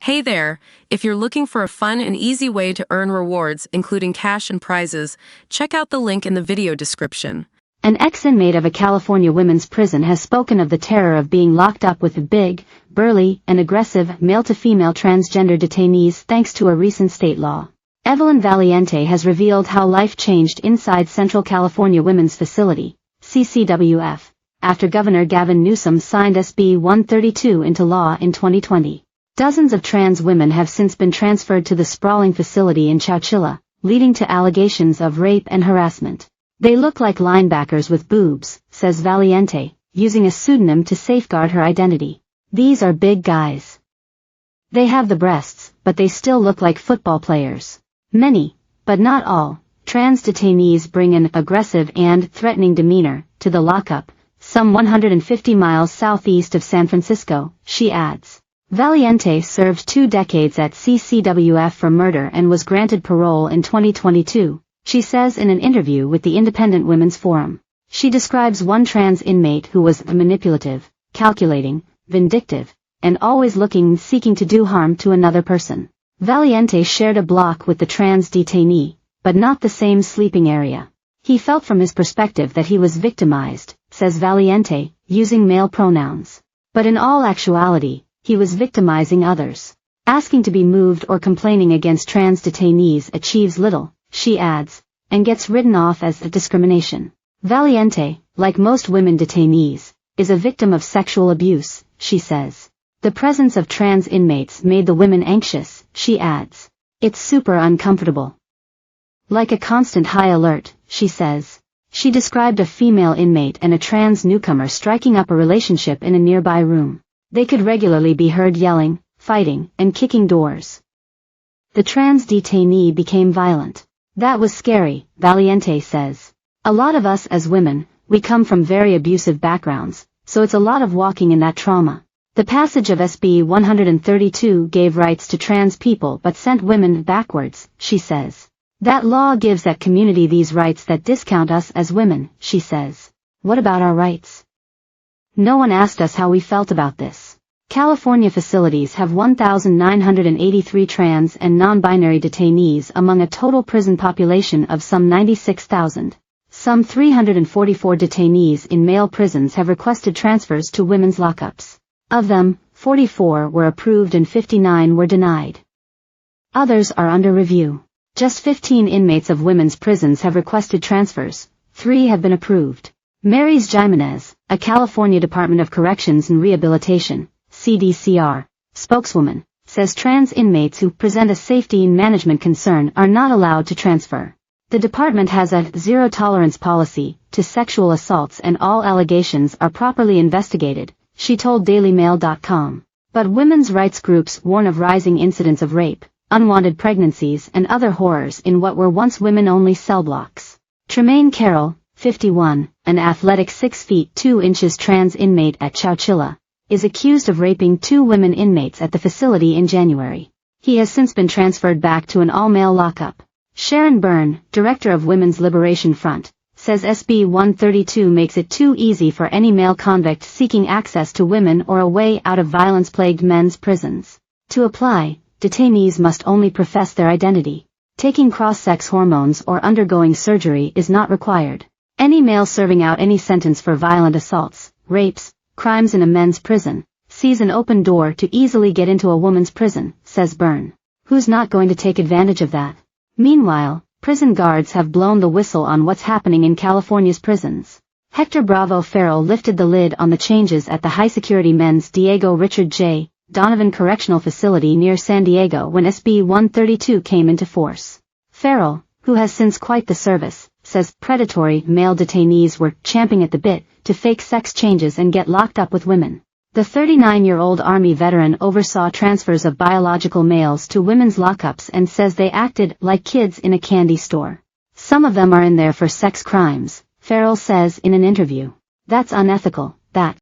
Hey there! If you're looking for a fun and easy way to earn rewards, including cash and prizes, check out the link in the video description. An ex-inmate of a California women's prison has spoken of the terror of being locked up with big, burly, and aggressive male-to-female transgender detainees thanks to a recent state law. Evelyn Valiente has revealed how life changed inside Central California Women's Facility, CCWF, after Governor Gavin Newsom signed SB 132 into law in 2020. Dozens of trans women have since been transferred to the sprawling facility in Chowchilla, leading to allegations of rape and harassment. They look like linebackers with boobs, says Valiente, using a pseudonym to safeguard her identity. These are big guys. They have the breasts, but they still look like football players. Many, but not all, trans detainees bring an aggressive and threatening demeanor to the lockup, some 150 miles southeast of San Francisco, she adds. Valiente served 2 decades at CCWF for murder and was granted parole in 2022, she says in an interview with the Independent Women's Forum. She describes one trans inmate who was manipulative, calculating, vindictive, and always seeking to do harm to another person. Valiente shared a block with the trans detainee, but not the same sleeping area. He felt from his perspective that he was victimized, says Valiente, using male pronouns. But in all actuality, he was victimizing others. Asking to be moved or complaining against trans detainees achieves little, she adds, and gets written off as a discrimination. Valiente, like most women detainees, is a victim of sexual abuse, she says. The presence of trans inmates made the women anxious, she adds. It's super uncomfortable. Like a constant high alert, she says. She described a female inmate and a trans newcomer striking up a relationship in a nearby room. They could regularly be heard yelling, fighting, and kicking doors. The trans detainee became violent. That was scary, Valiente says. A lot of us as women, we come from very abusive backgrounds, so it's a lot of walking in that trauma. The passage of SB 132 gave rights to trans people but sent women backwards, she says. That law gives that community these rights that discount us as women, she says. What about our rights? No one asked us how we felt about this. California facilities have 1,983 trans and non-binary detainees among a total prison population of some 96,000. Some 344 detainees in male prisons have requested transfers to women's lockups. Of them, 44 were approved and 59 were denied. Others are under review. Just 15 inmates of women's prisons have requested transfers, 3 have been approved. Mary's Jimenez, a California Department of Corrections and Rehabilitation, CDCR, spokeswoman, says trans inmates who present a safety and management concern are not allowed to transfer. The department has a zero-tolerance policy to sexual assaults and all allegations are properly investigated, she told DailyMail.com. But women's rights groups warn of rising incidents of rape, unwanted pregnancies and other horrors in what were once women-only cell blocks. Tremaine Carroll, 51, an athletic 6 feet 2 inches trans inmate at Chowchilla, is accused of raping 2 women inmates at the facility in January. He has since been transferred back to an all-male lockup. Sharon Byrne, director of Women's Liberation Front, says SB 132 makes it too easy for any male convict seeking access to women or a way out of violence-plagued men's prisons. To apply, detainees must only profess their identity. Taking cross-sex hormones or undergoing surgery is not required. Any male serving out any sentence for violent assaults, rapes, crimes in a men's prison, sees an open door to easily get into a woman's prison, says Byrne. Who's not going to take advantage of that? Meanwhile, prison guards have blown the whistle on what's happening in California's prisons. Hector Bravo Farrell lifted the lid on the changes at the high-security men's Diego Richard J. Donovan Correctional Facility near San Diego when SB 132 came into force. Farrell, who has since quite the service, says predatory male detainees were champing at the bit to fake sex changes and get locked up with women. The 39-year-old Army veteran oversaw transfers of biological males to women's lockups and says they acted like kids in a candy store. Some of them are in there for sex crimes, Farrell says in an interview. That's unethical, that